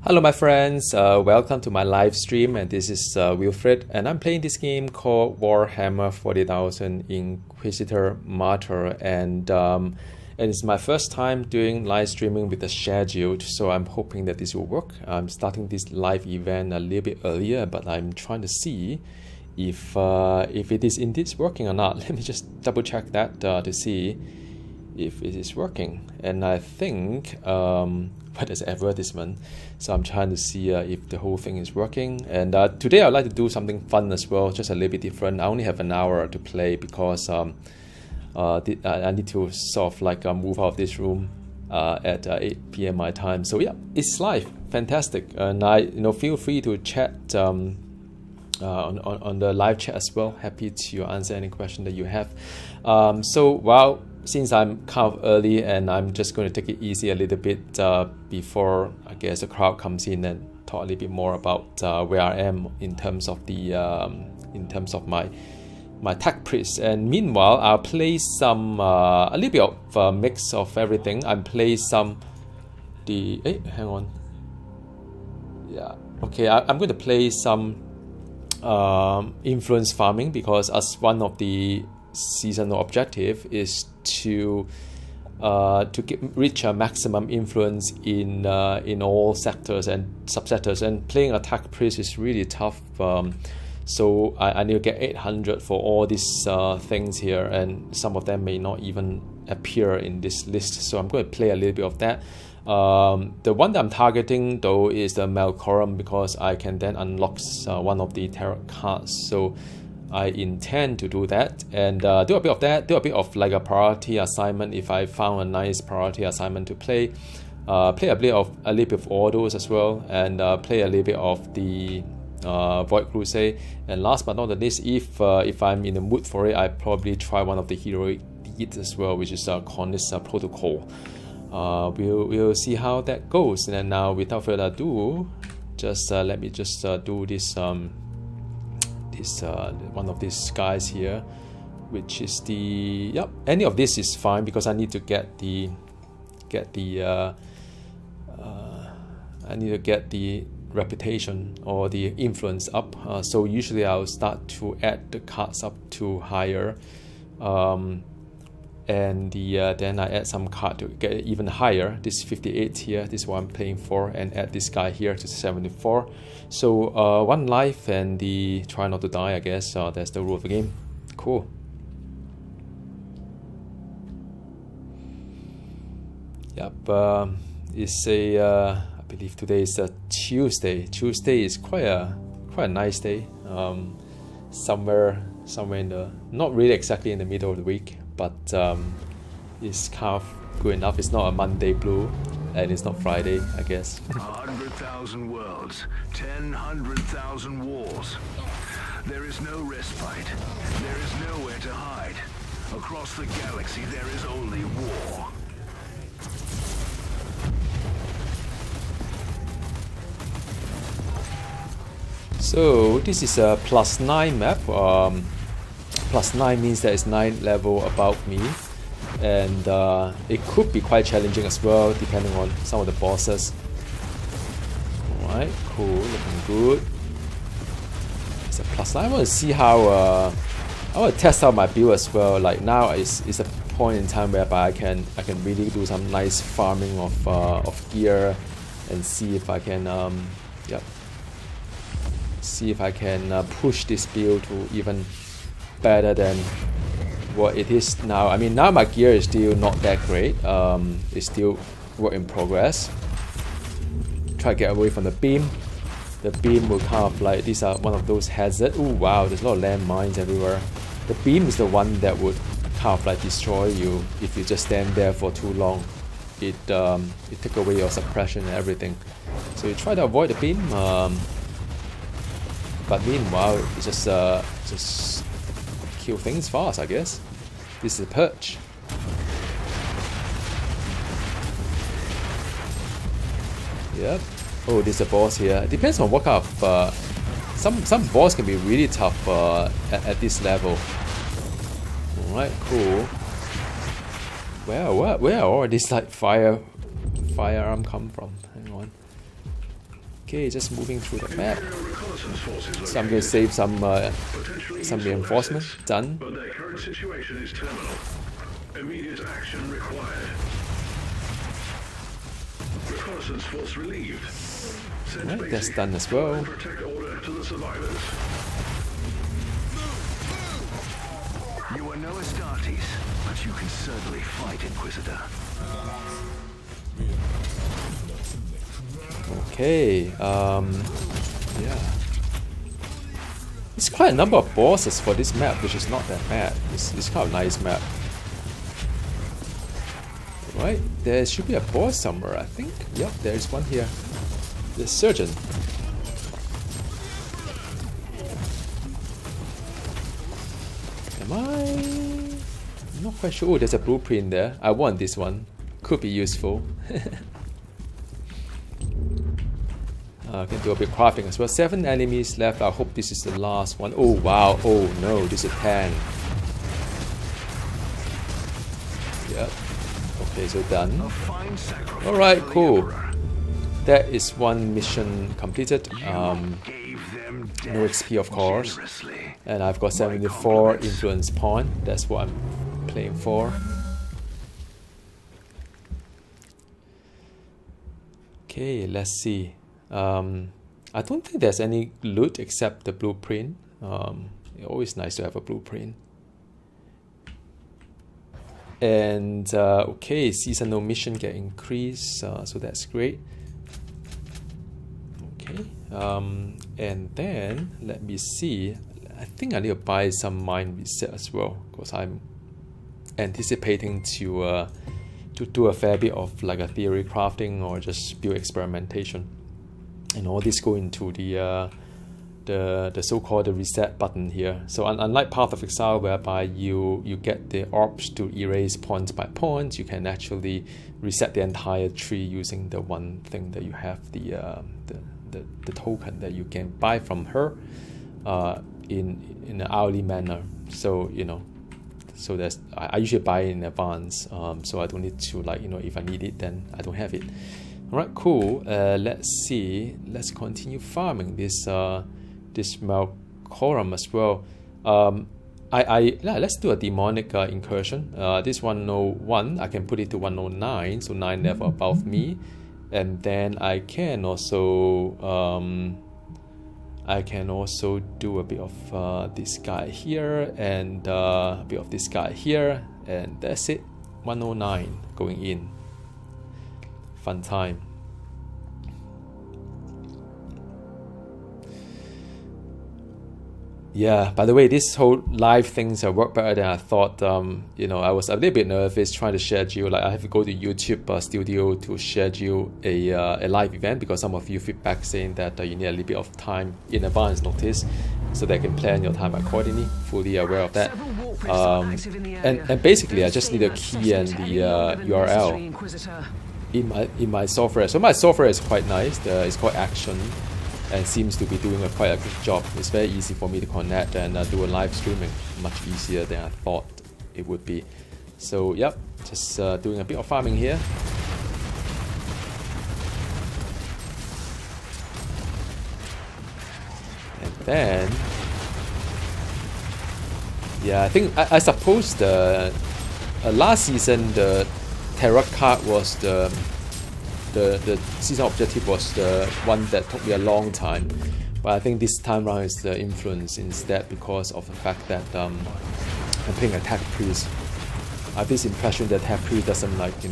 Hello my friends, welcome to my live stream, and this is Wilfred, and I'm playing this game called Warhammer 40,000 Inquisitor Martyr, and it's my first time doing live streaming with the scheduled, so I'm hoping that this will work. I'm starting this live event a little bit earlier, but I'm trying to see if it is indeed working or not. Let me just double check that to see if it is working, and I think but there's advertisement, so I'm trying to see if the whole thing is working. And today I'd like to do something fun as well, just a little bit different. I only have an hour to play because I need to sort of like move out of this room at 8 p.m. my time. So yeah, it's live, fantastic, and feel free to chat on the live chat as well. Happy to answer any question that you have. Since I'm kind of early, and I'm just going to take it easy a little bit before I guess the crowd comes in, and talk a little bit more about where I am in terms of the my tech priest. And meanwhile, I'll play some a little bit of a mix of everything. I'm play some hang on. Yeah, okay. I'm going to play some influence farming, because as one of the seasonal objective is to reach a maximum influence in all sectors and subsectors, and playing attack priest is really tough. So I need to get 800 for all these things here, and some of them may not even appear in this list. So I'm going to play a little bit of that. The one that I'm targeting though is the Malcolm, because I can then unlock one of the tarot cards. So I intend to do that, and do a bit of that, do a bit of like a priority assignment if I found a nice priority assignment to play. Play a little bit of autos as well, and play a little bit of the Void Crusade. And last but not the least, if I'm in the mood for it, I probably try one of the heroic deeds as well, which is Cornice Protocol. We'll see how that goes. And then now, without further ado, just let me just do this one of these guys here, which is the any of this is fine, because I need to get the reputation or the influence up. So usually I'll start to add the cards up to higher, and then I add some card to get it even higher. This 58 here, this is what I'm playing for, and add this guy here to 74. So one life, and the try not to die, I guess. That's the rule of the game. Cool. Yep. It's I believe today is a Tuesday. Tuesday is quite a nice day. Somewhere in the, not really exactly in the middle of the week, but it's kind of good enough. It's not a Monday blue, and it's not Friday, I guess. 100,000 worlds, 100,000 wars. There is no respite. There is nowhere to hide. Across the galaxy, there is only war. So this is a +9 map. +9 means that it's 9 level above me, and it could be quite challenging as well, depending on some of the bosses. Alright, cool, looking good. It's a +9. I want to see how I want to test out my build as well. Like now is a point in time whereby I can really do some nice farming of gear, and see if I can see if I can push this build to even better than what it is now. I mean, now my gear is still not that great. It's still work in progress. Try to get away from the beam. The beam will kind of like, these are one of those hazards. Oh wow, there's a lot of landmines everywhere. The beam is the one that would kind of like destroy you if you just stand there for too long. It take away your suppression and everything. So you try to avoid the beam. But meanwhile, it's just kill things fast, I guess. This is a perch. Yep. Oh, there's a boss here. It depends on what kind of some boss can be really tough at this level. Alright, cool. Where are all these like firearm come from? Hang on. Okay, just moving through the map. So I'm going to save some reinforcement. Done. But their current situation is terminal. Immediate action required. Reconnaissance force relieved. Right, that's done as well. Protect order to the survivors. You are no Astartes, but you can certainly fight, Inquisitor. Okay, yeah. It's quite a number of bosses for this map, which is not that bad. It's kind of a nice map. Right, there should be a boss somewhere, I think. Yep, there is one here. The Surgeon. Am I? I'm not quite sure. Oh, there's a blueprint there. I want this one. Could be useful. Can do a bit of crafting as well. 7 enemies left. I hope this is the last one. Oh wow. Oh no, this is a tank. Yep. Okay, so done. Alright, cool. That is one mission completed. No XP of course. And I've got 74 influence point. That's what I'm playing for. Okay, let's see. I don't think there's any loot except the blueprint. It's always nice to have a blueprint. And okay, seasonal mission get increased, so that's great. Okay, and then let me see. I think I need to buy some mine reset as well, because I'm anticipating to do a fair bit of like a theory crafting or just build experimentation, and all this go into the so-called reset button here. So unlike Path of Exile, whereby you get the orbs to erase point by point, you can actually reset the entire tree using the one thing that you have, the token that you can buy from her in an hourly manner. So so that's I usually buy in advance, so I don't need to, like, if I need it then I don't have it. Alright, cool. Let's see. Let's continue farming this Malcorum as well. Let's do a demonic incursion. This 101, I can put it to 109, so 9 level above me, and then I can also do a bit of this guy here and a bit of this guy here, and that's it. 109 going in. Fun time. Yeah, by the way, this whole live things work better than I thought. I was a little bit nervous trying to schedule. Like, I have to go to YouTube Studio to schedule a live event, because some of you feedback saying that you need a little bit of time in advance notice, so they can plan your time accordingly. Fully aware of that. And basically, I just need a key and the URL in my software. So my software is quite nice. It's called Action, and seems to be doing quite a good job. It's very easy for me to connect and do a live streaming, much easier than I thought it would be. So yep, just doing a bit of farming here. And then, yeah, I think I suppose the last season the tarot card was the season objective was the one that took me a long time, but I think this time around is the influence instead, because of the fact that I'm playing a tech priest. I have this impression that tech priest doesn't get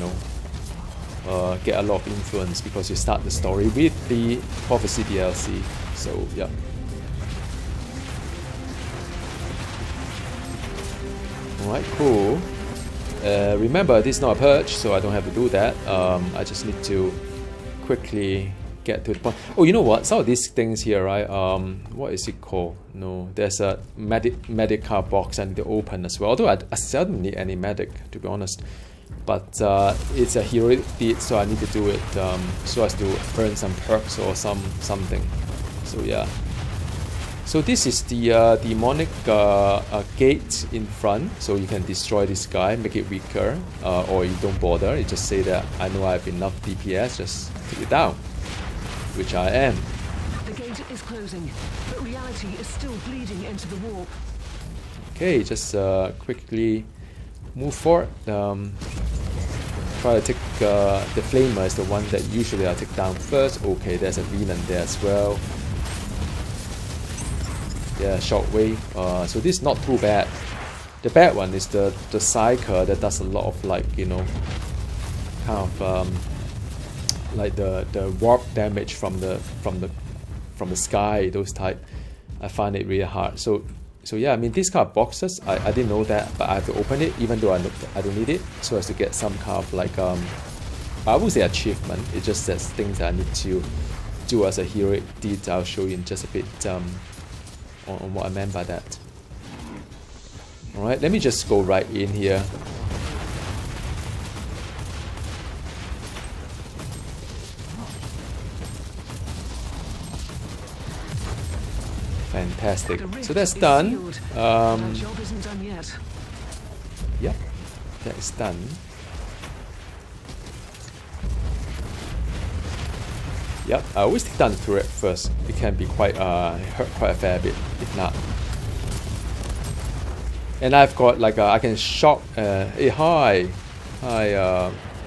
a lot of influence, because you start the story with the Prophecy DLC. So yeah. Alright, cool. Remember, this is not a purge, so I don't have to do that. I just need to quickly get to the point. Oh, you know what? Some of these things here, right? What is it called? No, there's a medical box I need to open as well. Although I seldom need any medic, to be honest. But it's a heroic deed, so I need to do it so as to earn some perks or something. So yeah. So this is the demonic gate in front, so you can destroy this guy, make it weaker, or you don't bother, you just say that I know I have enough DPS, just take it down. which I am. The gate is closing, but reality is still bleeding into the warp. Okay, just quickly move forward. Try to take the flamer is the one that usually I take down first. Okay, there's a Venom there as well. Yeah, shockwave. So this is not too bad. The bad one is the Psyker that does a lot of, like, you know, kind of like the warp damage from the sky, those type. I find it really hard. So yeah, I mean, these kind of boxes, I didn't know that, but I have to open it even though I don't need it, so as to get some kind of like I would say achievement. It just says things that I need to do as a heroic deed. I'll show you in just a bit on what I meant by that. Alright, let me just go right in here. Fantastic. So that's done. Job isn't done yet. Yep, that is done. Yep, I always take down the turret first. It can be quite hurt quite a fair bit if not. And I've got like I can shock. Hey, hi,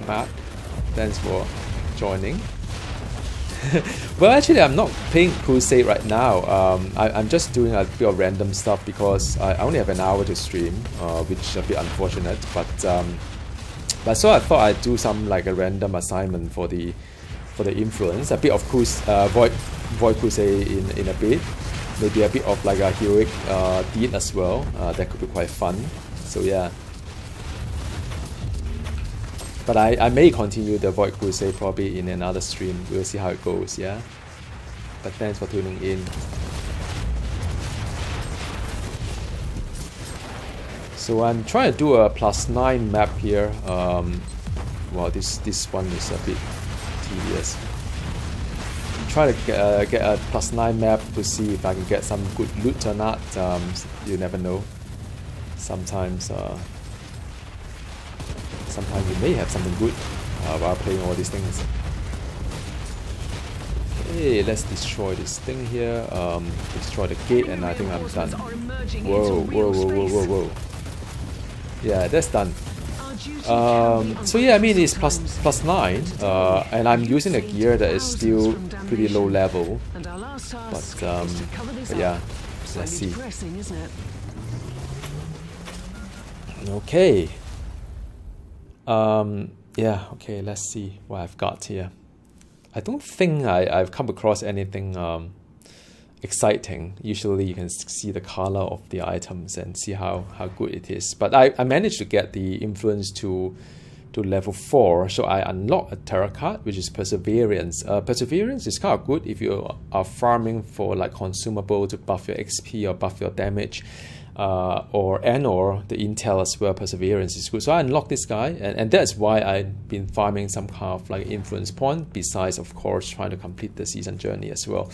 Matt. Thanks for joining. Well, actually, I'm not playing Crusade right now. I'm just doing a bit of random stuff because I only have an hour to stream, which is a bit unfortunate. But so I thought I'd do some like a random assignment for the influence, a bit of Void Crusade in a bit, maybe a bit of like a heroic deed as well. That could be quite fun. So yeah. But I may continue the Void Crusade probably in another stream. We'll see how it goes, yeah? But thanks for tuning in. So I'm trying to do a +9 map here. Well, this one is a bit tedious. Try to get a +9 map to see if I can get some good loot or not. You never know. Sometimes you may have something good while playing all these things. Okay, let's destroy this thing here. Destroy the gate, and I think I'm done. Whoa. Yeah, that's done. So yeah, I mean, it's +9, and I'm using a gear that is still pretty low level. But yeah, let's see. Okay. Yeah, okay, let's see what I've got here. I don't think I've come across anything exciting. Usually you can see the color of the items and see how good it is. But I managed to get the influence to level 4, so I unlock a tarot card, which is Perseverance. Perseverance is kind of good if you are farming for like consumable to buff your XP or buff your damage. Or the intel as well. Perseverance is good. So I unlocked this guy, and that's why I've been farming some kind of like influence point, besides of course trying to complete the season journey as well.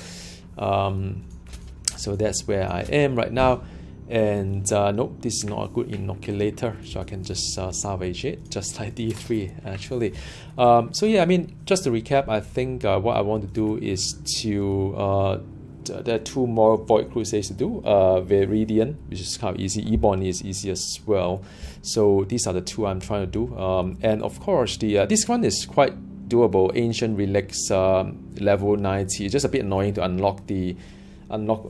So that's where I am right now. And nope, this is not a good inoculator, so I can just salvage it, just like D3 actually. So yeah, I mean, just to recap, I think what I want to do is to there are 2 more Void Crusades to do. Viridian, which is kind of easy. Ebony is easy as well. So these are the 2 I'm trying to do. And of course, this one is quite doable. Ancient Relics, level 90. It's just a bit annoying to unlock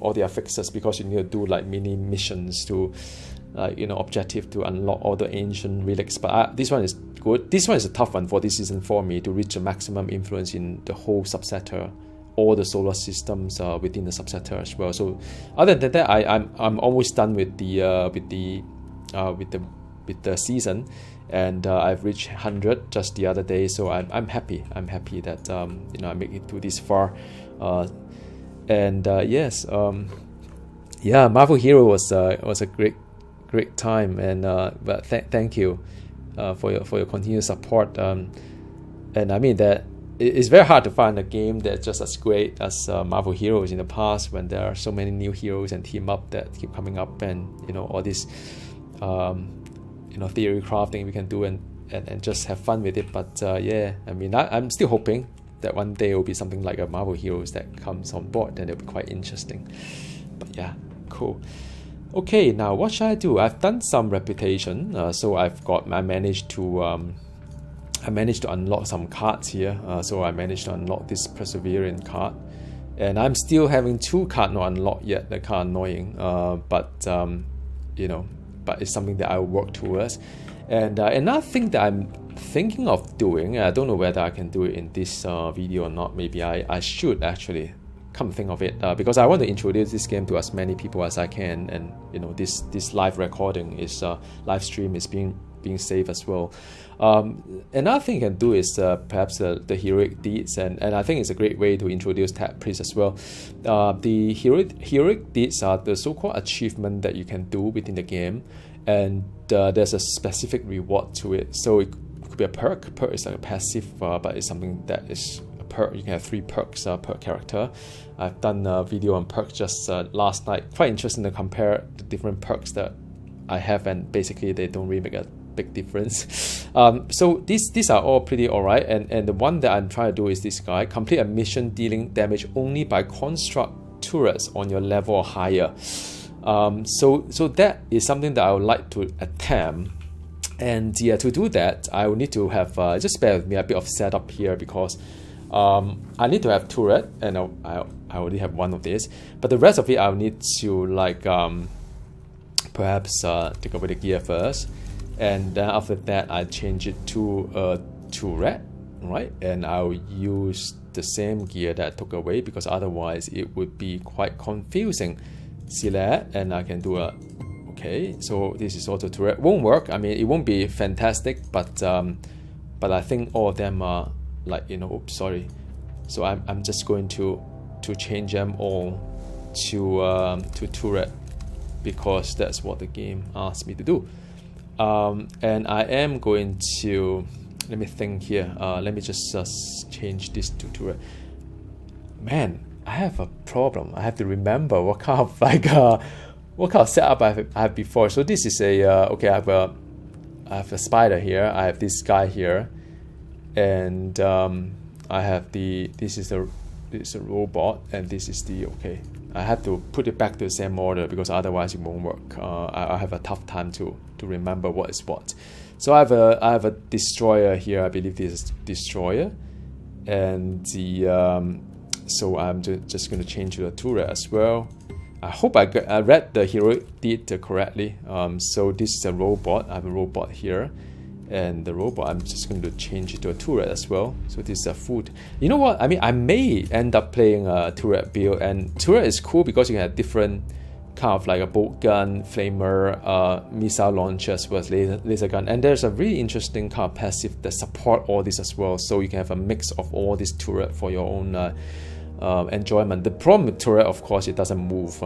all the affixes, because you need to do like mini missions to, objective to unlock all the Ancient Relics. But this one is good. This one is a tough one for this season for me, to reach the maximum influence in the whole subsector, all the solar systems within the subsector as well. So other than that, I'm almost done with the season, and I've reached 100 just the other day. So I'm happy. I'm happy that I make it to this far. Yes, yeah, Marvel Hero was a great time, and but thank you for your continued support. And I mean that. It's very hard to find a game that's just as great as Marvel Heroes in the past, when there are so many new heroes and team up that keep coming up, and all this theory crafting we can do and just have fun with it. But yeah, I mean, I'm still hoping that one day it will be something like a Marvel Heroes that comes on board, then it'll be quite interesting. But yeah, cool. Okay, now what should I do? I've done some reputation, so I managed to unlock some cards here. So I managed to unlock this Preservance card, and I'm still having 2 cards not unlocked yet. They're kind of annoying, but you know, but it's something that I will work towards. And another thing that I'm thinking of doing, I don't know whether I can do it in this video or not. Maybe I should actually. Come to think of it, because I want to introduce this game to as many people as I can, and you know, this live recording is live stream is being saved as well. Another thing you can do is perhaps the heroic deeds, and I think it's a great way to introduce Tab Priest as well. The heroic deeds are the so-called achievement that you can do within the game, and there's a specific reward to it. So it could be a perk. Perk is like a passive, but it's something that is a perk. You can have 3 perks per character. I've done a video on perks just last night. Quite interesting to compare the different perks that I have, and basically they don't really make a big difference. So these are all pretty alright, and the one that I'm trying to do is this guy: complete a mission dealing damage only by construct turrets on your level or higher. So that is something that I would like to attempt. And yeah, to do that, I will need to have just bear with me a bit of setup here, because I need to have turret, and I already have one of these, but the rest of it I'll need to like perhaps take away the gear first, and then after that I change it to a turret, right? And I'll use the same gear that I took away, because otherwise it would be quite confusing. See that? And I can do a okay. So this is auto turret. Won't work. I mean, it won't be fantastic, but I think all of them are like, you know, oops, sorry. So I'm just going to change them all to turret, because that's what the game asked me to do. And I am going to, let me think here. Let me just change this to turret. Man, I have a problem. I have to remember what kind of setup I have before. So this is a okay. I have a spider here. I have this guy here, and I have this is a robot, and this is the okay. I have to put it back to the same order, because otherwise it won't work. I have a tough time to remember what is what. So I have a destroyer here. I believe this is destroyer, and the so I'm just going to change to the turret as well. I hope I read the heroic deed correctly. So this is a robot. I have a robot here, and the robot I'm just going to change it to a turret as well. So this is a food. You know what? I mean, I may end up playing a turret build, and turret is cool because you can have different kind of like a bolt gun, flamer, missile launcher, as well as laser gun. And there's a really interesting kind of passive that support all this as well. So you can have a mix of all this turret for your own enjoyment. The problem with turret, of course, it doesn't move.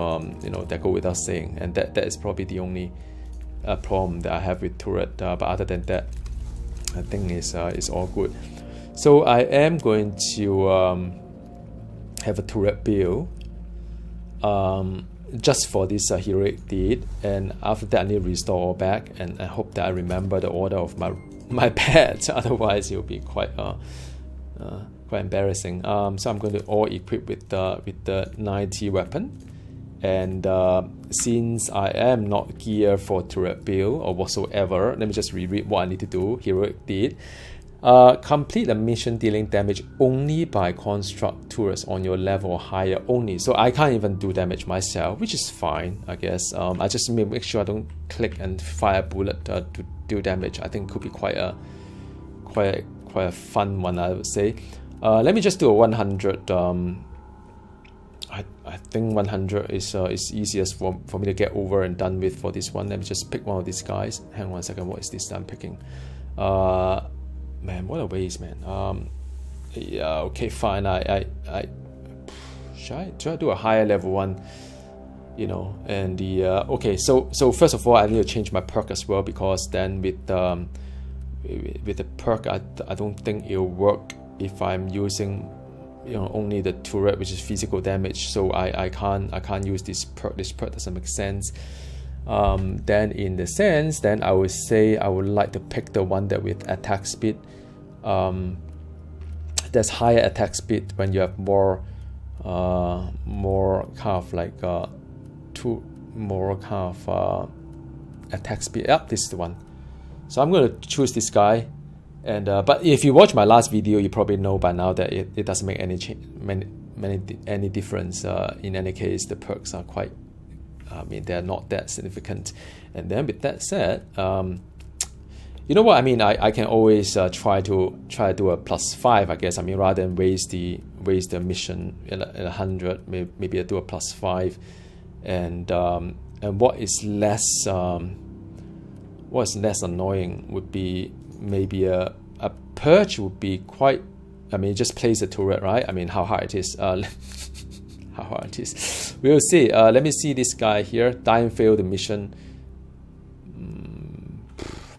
You know, that go without saying, and that is probably the only problem that I have with turret. But other than that, I think it's all good. So I am going to have a turret build just for this heroic deed, and after that I need to restore all back, and I hope that I remember the order of my pets. Otherwise, it will be quite embarrassing. So I'm going to all equip with the 90 weapon, and since I am not geared for turret build or whatsoever, let me just reread what I need to do. Heroic deed: complete a mission dealing damage only by construct turrets on your level or higher only. So I can't even do damage myself, which is fine, I guess. I just make sure I don't click and fire a bullet to do damage. I think it could be quite a fun one, I would say. Let me just do a 100. I think 100 is easiest for me to get over and done with for this one. Let me just pick one of these guys. Hang on a second, what is this that I'm picking? Man, what a waste, man. Yeah, okay, fine. Should I do a higher level one? You know, and the okay. So first of all, I need to change my perk as well, because then with the perk, I don't think it'll work if I'm using, you know, only the turret, which is physical damage. So I can't use this perk. This perk doesn't make sense. Then in the sense, then I would say I would like to pick the one that with attack speed. there's higher attack speed when you have more kind of like more kind of attack speed. Yep, this is the one. So I'm going to choose this guy. And but if you watch my last video, you probably know by now that it doesn't make any difference. In any case, the perks are quite, I mean, they're not that significant. And then with that said, you know what I mean, I can always try to do a +5, I guess. I mean, rather than waste the mission at 100, maybe I do a +5. And what is less annoying would be maybe a purge would be quite, I mean, just place a turret, right? I mean, how hard it is. How hard it is. We'll see. Let me see this guy here. Die and fail the mission.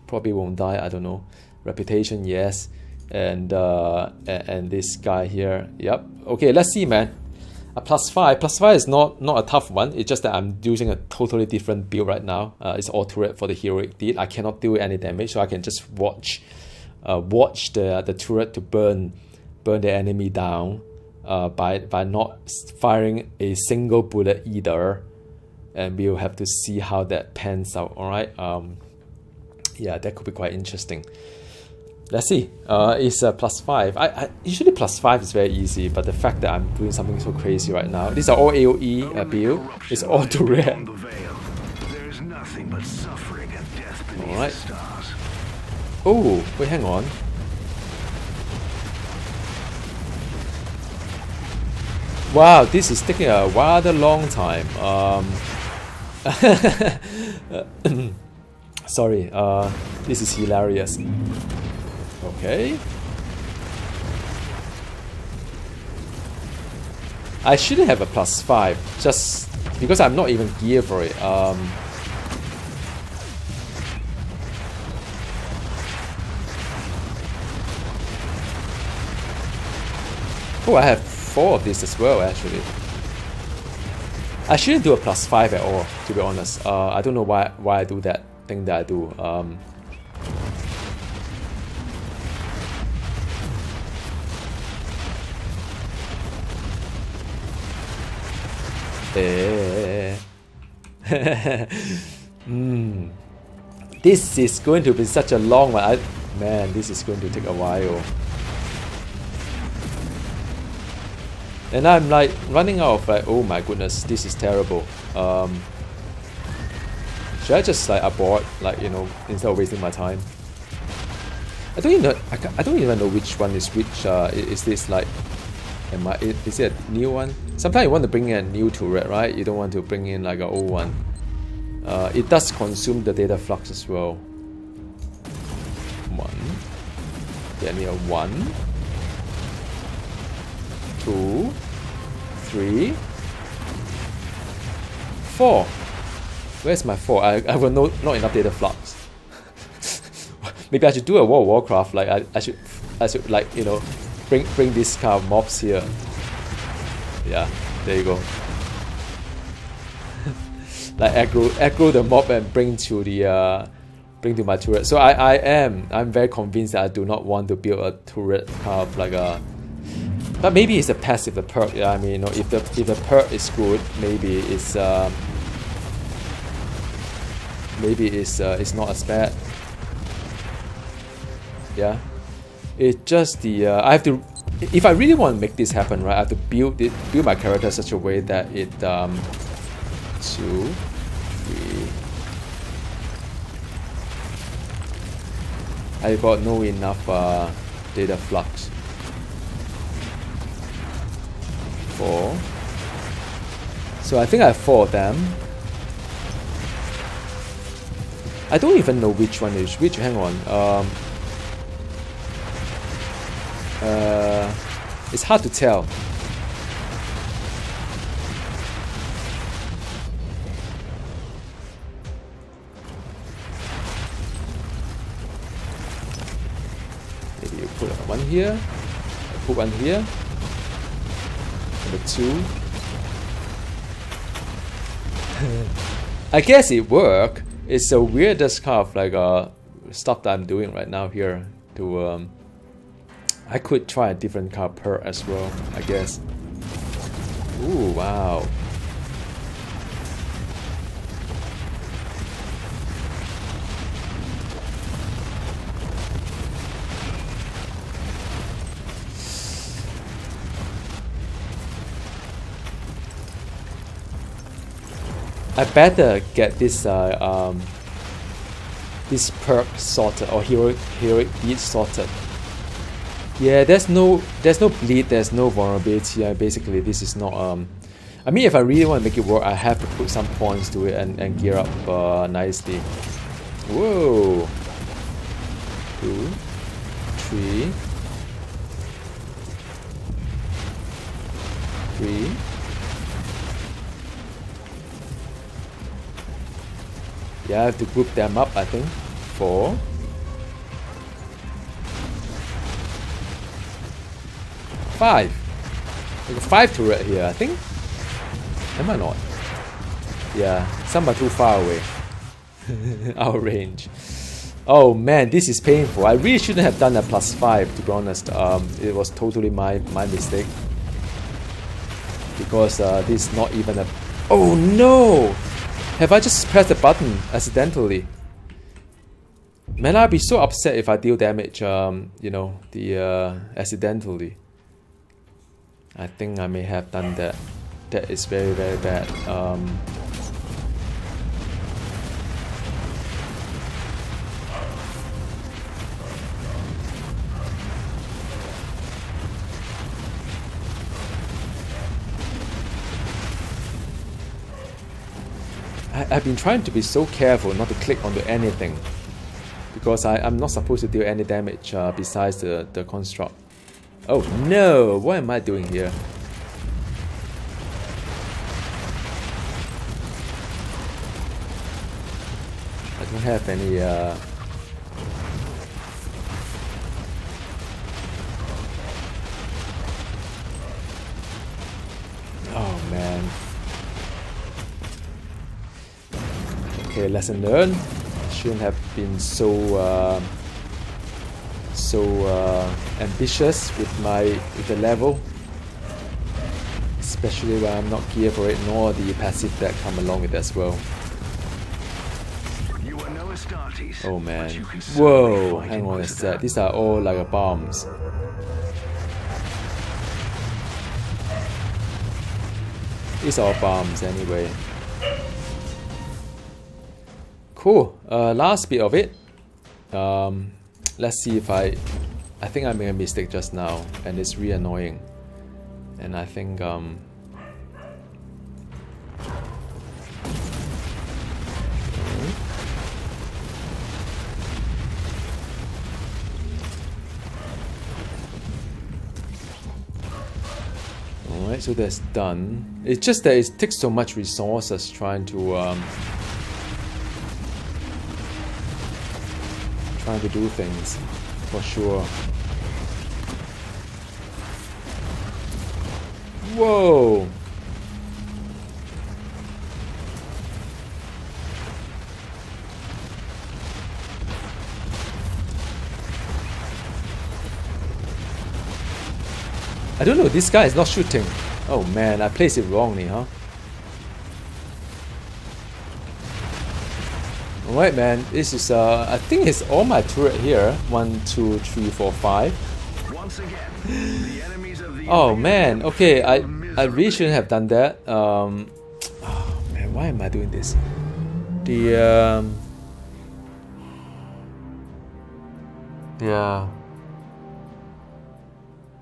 Probably won't die, I don't know. Reputation, yes. And this guy here, yep. Okay, let's see, man. A +5. +5 is not a tough one. It's just that I'm using a totally different build right now. It's all turret for the heroic deed. I cannot do any damage, so I can just watch the turret to burn the enemy down by not firing a single bullet either. And we'll have to see how that pans out. All right. Yeah, that could be quite interesting. Let's see. It's a +5. I usually +5 is very easy, but the fact that I'm doing something so crazy right now. These are all AOE build. It's all turret. There's nothing but suffering and death beneath all right. the stars. Oh, wait, hang on. Wow, this is taking a rather long time. Sorry, this is hilarious. Okay. I shouldn't have a +5, just because I'm not even geared for it. Oh, I have 4 of these as well, actually. I shouldn't do a +5 at all, to be honest. I don't know why I do that thing that I do. This is going to be such a long one. Man, this is going to take a while. And I'm like running out of like, oh my goodness, this is terrible. Should I just like abort, like, you know, instead of wasting my time? I don't even know which one is which. Is this like, is it a new one? Sometimes you want to bring in a new turret, right? You don't want to bring in like an old one. It does consume the data flux as well. 1. Get me a 1, 2, 3, 4. Where's my 4? I have not enough data flux. Maybe I should do a World of Warcraft. Like I should like, you know, bring these kind of mobs here. Yeah, there you go. Like aggro the mob and bring to my turret. So I'm very convinced that I do not want to build a turret kind of like a. But maybe it's a passive, the perk. Yeah, I mean, you know, if the perk is good, maybe it's not as bad. Yeah, it's just the I have to. If I really want to make this happen, right, I have to build my character such a way that it 2, 3. I got no enough data flux. 4. So I think I have 4 of them. I don't even know which one is which. Hang on. It's hard to tell. Maybe you put one here, put one here, number 2. I guess it worked. It's the weirdest kind of like stuff that I'm doing right now here to I could try a different card perk as well, I guess. Ooh, wow. I better get this this perk sorted, or heroic deed sorted. Yeah, there's no bleed, there's no vulnerability. Basically, this is not I mean, if I really want to make it work, I have to put some points to it and gear up nicely. Whoa. 2, 3, 3. Yeah, I have to group them up, I think. 4. 5. Like a 5 turret here, I think. Am I not? Yeah, some are too far away. Our range. Oh man, this is painful. I really shouldn't have done a +5, to be honest. It was totally my mistake. Because this is not even a... Oh no! Have I just pressed the button accidentally? Man, I'd be so upset if I deal damage, you know, accidentally. I think I may have done that. That is very, very bad. I've been trying to be so careful not to click onto anything, because I'm not supposed to deal any damage besides the construct. Oh no! What am I doing here? I don't have any Oh man. Okay, lesson learned. Shouldn't have been so ambitious with the level, especially when I'm not geared for it, nor the passive that come along with it as well. You are no Astartes, Oh man. but you can Whoa, fight hang on a Inquisitor. sec. These are all like bombs. These are all bombs anyway. Cool. Last bit of it. Let's see if I think I made a mistake just now, and it's really annoying. And I think Alright, so that's done. It's just that it takes so much resources trying to do things, for sure. Whoa! I don't know, this guy is not shooting. Oh man, I placed it wrongly, huh? Alright man, this is I think it's all my turret here. 1, 2, 3, 4, 5. Once again, the enemies of the Oh man, okay, I really shouldn't have done that. Oh man, why am I doing this? Yeah.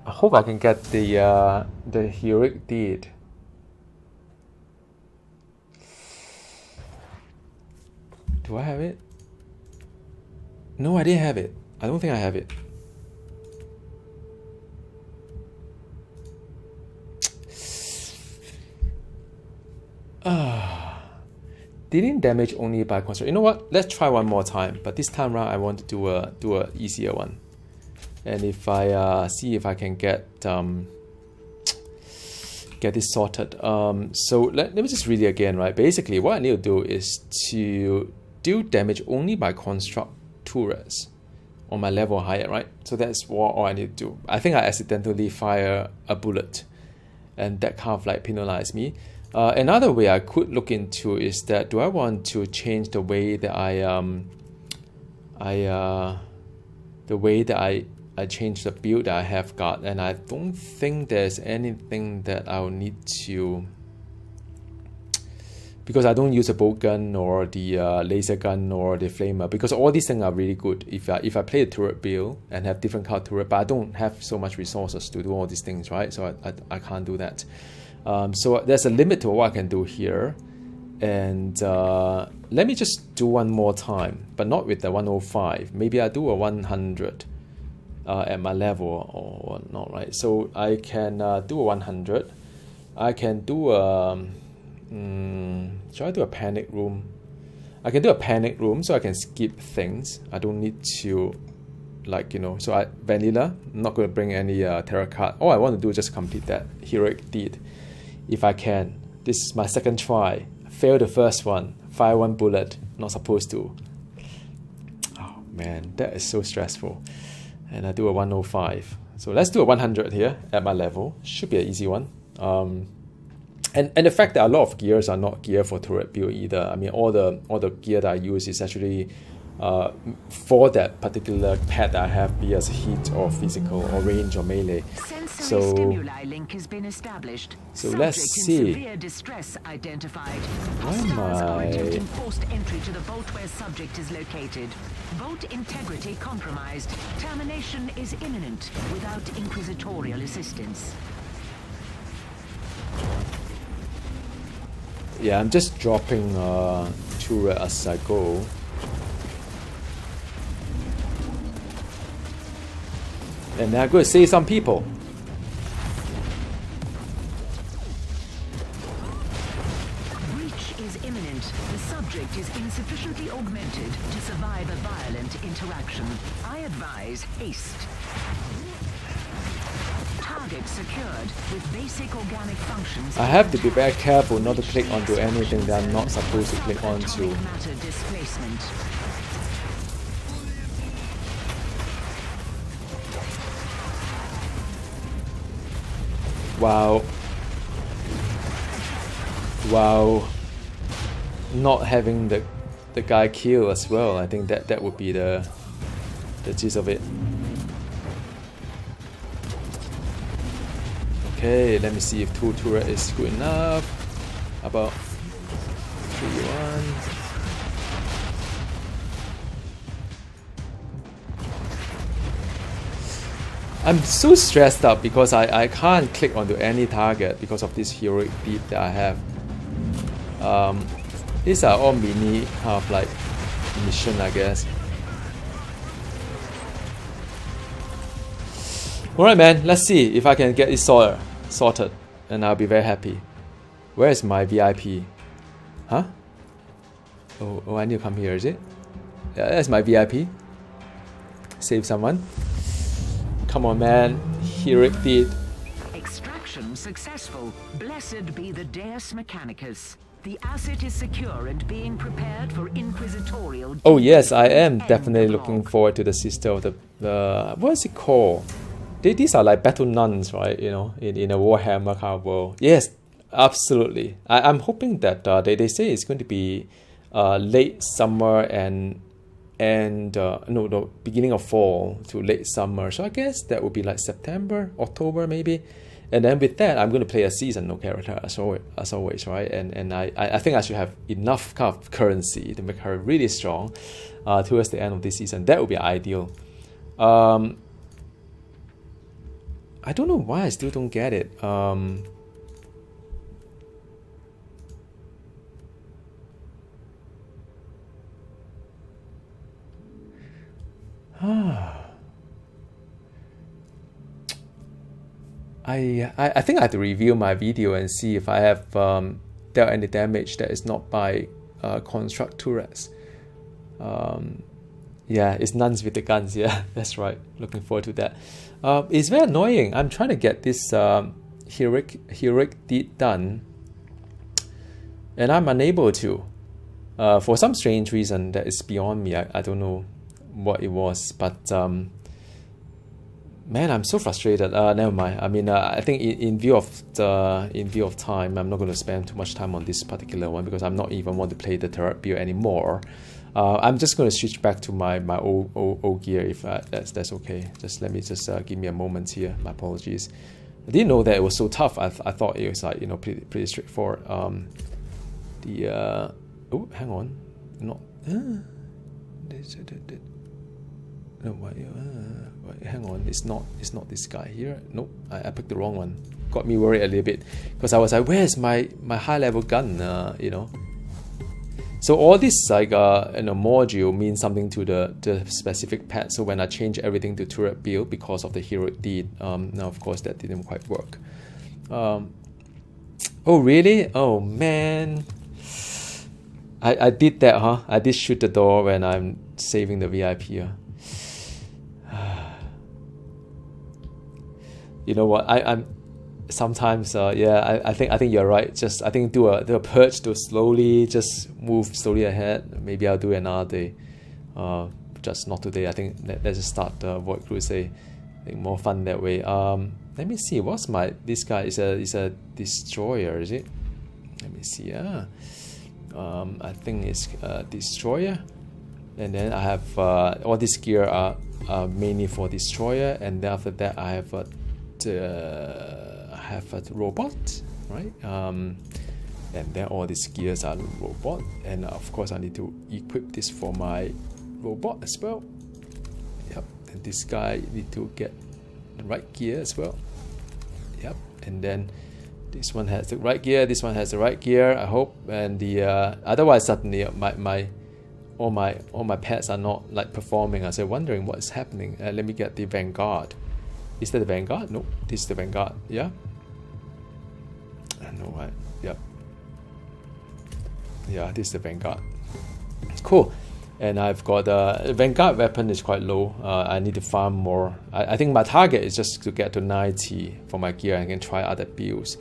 I hope I can get the heroic deed. Do I have it? No, I didn't have it. I don't think I have it. Dealing damage only by construct. You know what? Let's try one more time. But this time around, I want to do a easier one. And if I see if I can get this sorted. So let me just read it again, right? Basically, what I need to do is to deal damage only by construct turrets on my level higher, right? So that's what all I need to do. I think I accidentally fire a bullet, and that kind of like penalized me. Another way I could look into is that, do I want to change the way that I change the build that I have got? And I don't think there's anything that I'll need to, because I don't use a bolt gun or the laser gun or the flamer, because all these things are really good if I play a turret build and have different color turret, but I don't have so much resources to do all these things, right? So I can't do that. So there's a limit to what I can do here. And let me just do one more time, but not with the 105. Maybe I do a 100 at my level or not, right? So I can do a 100. I can do a... should I do a panic room? I can do a panic room so I can skip things. I don't need to, like, you know, so vanilla, I'm not going to bring any tarot card. All I want to do is just complete that heroic deed if I can. This is my second try. Fail the first one, fire one bullet, not supposed to. Oh man, that is so stressful. And I do a 105. So let's do a 100 here at my level. Should be an easy one. And the fact that a lot of gears are not gear for turret build either. I mean, all the gear that I use is actually for that particular pet that I have, be as heat or physical or range or melee. So stimuli link has been established. So let's see. Severe distress identified. Why am Hostiles are I- attempting forced entry to the vault where subject is located. Vault integrity compromised. Termination is imminent without inquisitorial assistance. Yeah, I'm just dropping turret as I go. And then I'm going to save some people. Breach is imminent. The subject is insufficiently augmented to survive a violent interaction. I advise haste. Target secured with basic organic functions. I have to be very careful not to click onto anything that I'm not supposed to click onto. Atomic matter displacement. Wow. Wow. Not having the guy kill as well. I think that would be the gist of it. Okay, let me see if 2 turret is good enough. About 3-1. I'm so stressed out because I can't click onto any target because of this heroic deed that I have. These are all mini kind of like mission, I guess. Alright man, let's see if I can get this sorted and I'll be very happy. Where is my VIP? Huh? Oh, I need to come here, is it? Yeah, that's my VIP. Save someone. Come on man, heroic deed. Extraction successful. Blessed be the Deus Mechanicus. The asset is secure and being prepared for inquisitorial. Oh yes, I am definitely looking forward to the sister of the what is it called? These are like battle nuns, right? You know, in a Warhammer kind of world. Yes, absolutely. I'm hoping that they say it's going to be late summer and no, beginning of fall to late summer. So I guess that would be like September, October maybe. And then with that, I'm going to play a seasonal character as always, right? And I think I should have enough kind of currency to make her really strong towards the end of this season. That would be ideal. I don't know why I still don't get it. I think I have to review my video and see if I have dealt any damage that is not by construct turrets. Yeah, it's nuns with the guns. Yeah, that's right. Looking forward to that. It's very annoying. I'm trying to get this heroic deed done, and I'm unable to. For some strange reason that is beyond me. I don't know what it was, but man, I'm so frustrated. Never mind. I mean, I think in view of time, I'm not going to spend too much time on this particular one because I'm not even want to play the turret build anymore. I'm just going to switch back to my old gear if that's okay. Just let me give me a moment here. My apologies. I didn't know that it was so tough. I thought it was like, you know, pretty straightforward. Oh, hang on, not. No, wait, hang on. It's not this guy here. Nope, I picked the wrong one. Got me worried a little bit because I was like, where's my high level gun? You know. So all this like module means something to the specific pet. So when I change everything to turret build because of the heroic deed, now of course that didn't quite work. Oh really? Oh man. I did that, huh? I did shoot the door when I'm saving the VIP here. You know what? I'm sometimes yeah. I think you're right. Just I think do a purge to slowly just move slowly ahead. Maybe I'll do another day. Just not today. I think let's just start Void Crusade. I think more fun that way. Let me see. What's this guy is a destroyer, is it? Let me see. I think it's a destroyer, and then I have all this gear are mainly for destroyer, and then after that I have a robot, right? And then all these gears are robot, and of course I need to equip this for my robot as well. Yep, and this guy need to get the right gear as well. Yep, and then this one has the right gear, this one has the right gear, I hope, and the otherwise suddenly all my pets are not like performing. I was wondering what is happening. Let me get the Vanguard. Is that the Vanguard? No, this is the Vanguard. Yeah. I know, right? Yep. Yeah, this is the Vanguard. Cool. And I've got the Vanguard weapon is quite low. I need to farm more. I think my target is just to get to 90 for my gear. I can try other builds.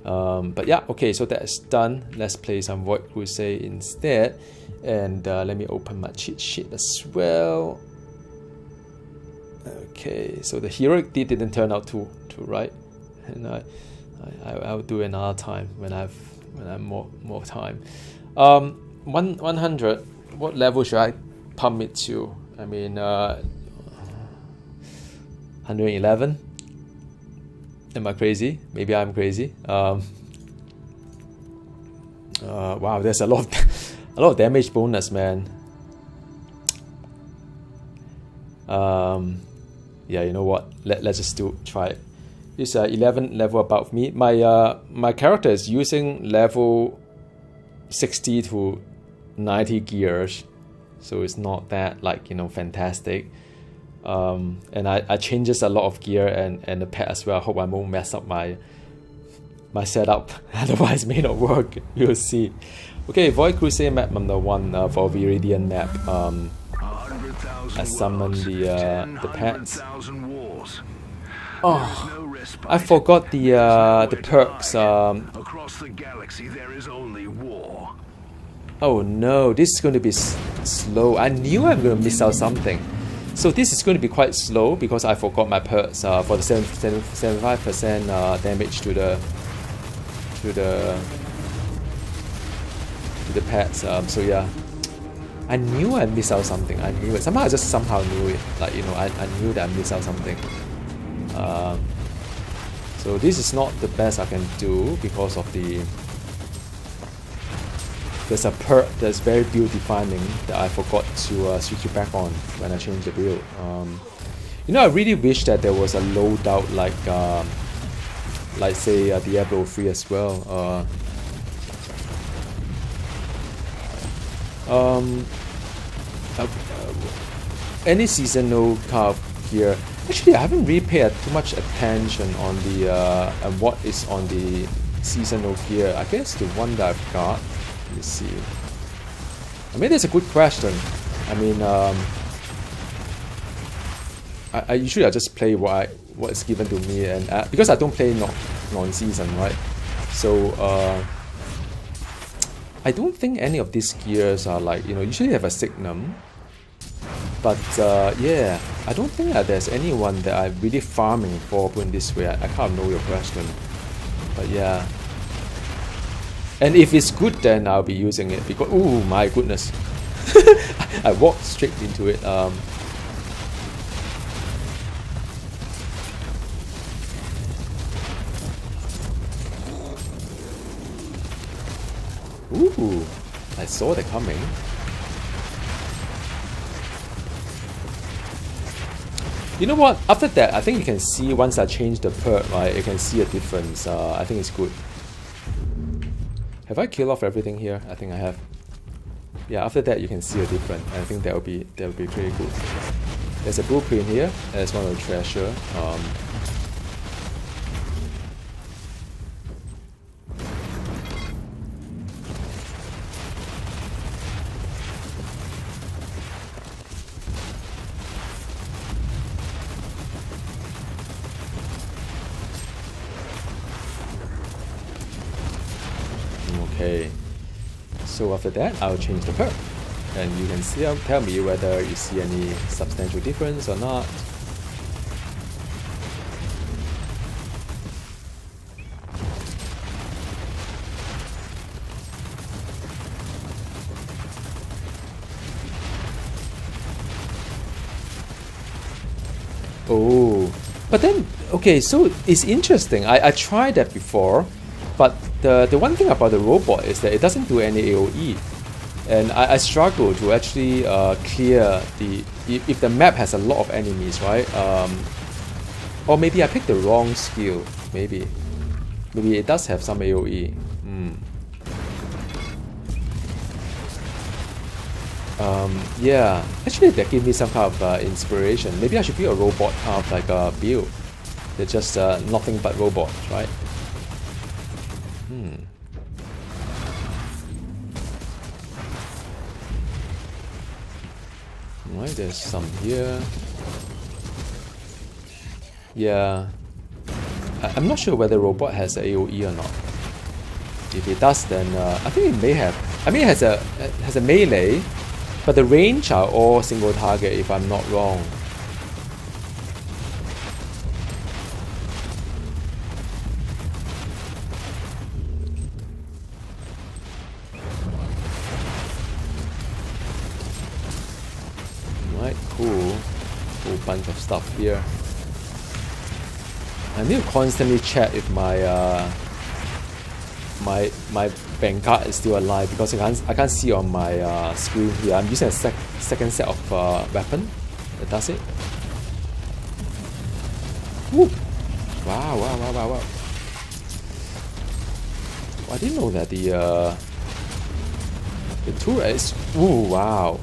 But yeah, okay, so that's done. Let's play some Void Crusade instead. And let me open my cheat sheet as well. Okay, so the heroic deed didn't turn out too right, and I'll do another time when I'm more time. 100. What level should I pump it to? I mean, 111. Am I crazy? Maybe I'm crazy. Wow, there's a lot of damage bonus, man. Yeah, you know what? Let's just try it. It's 11 level above me. My character is using level 60 to 90 gears, so it's not that like, you know, fantastic. And I changes a lot of gear and the pet as well. I hope I won't mess up my setup. Otherwise, it may not work. We'll see. Okay, Void Crusade map number 1 for Viridian map. I summon the pets. Oh, I forgot the perks. Across the galaxy, there is only war. Oh no, this is going to be slow. I knew I'm going to miss out something. So this is going to be quite slow because I forgot my perks for the 75% damage to the pets. So yeah. I knew I missed out something. I knew it. Somehow I just knew it. Like, you know, I knew that I missed out something. So this is not the best I can do because of there's a perk that's very build defining that I forgot to switch it back on when I changed the build. You know, I really wish that there was a loadout like say Diablo 3 as well. Any seasonal kind of gear. Actually, I haven't really paid too much attention on the what is on the seasonal gear. I guess the one that I've got. Let me see. I mean, that's a good question. I mean, I usually just play what is given to me, and because I don't play non-season, right? So I don't think any of these gears are like, you know, usually have a signum. But yeah, I don't think that there's anyone that I'm really farming for putting this way. I can't know your question, but yeah. And if it's good, then I'll be using it because oh my goodness, I walked straight into it. Ooh, I saw that coming. You know what? After that, I think you can see once I change the perk, right? You can see a difference. I think it's good. Have I killed off everything here? I think I have. Yeah, after that you can see a difference. I think that will be pretty good. There's a blueprint here. There's one of the treasure. Okay, so after that I'll change the perk and you can see, tell me whether you see any substantial difference or not. Oh, but then, okay, so it's interesting. I tried that before, but the one thing about the robot is that it doesn't do any AoE. And I struggle to actually clear the... If the map has a lot of enemies, right? Or maybe I picked the wrong skill, maybe. Maybe it does have some AoE. Yeah, actually that gave me some kind of inspiration. Maybe I should be a robot kind of like a build. They're just nothing but robots, right? Right, there's some here. Yeah, I'm not sure whether robot has AoE or not. If it does, then I think it may have. I mean, it has a melee, but the range are all single target, if I'm not wrong. Right, cool. Whole bunch of stuff here. I need to constantly check if my my Vanguard is still alive because I can't see on my screen here. I'm using a second set of weapon that does it. Woo! Wow. I didn't know that the turret is... Ooh, wow.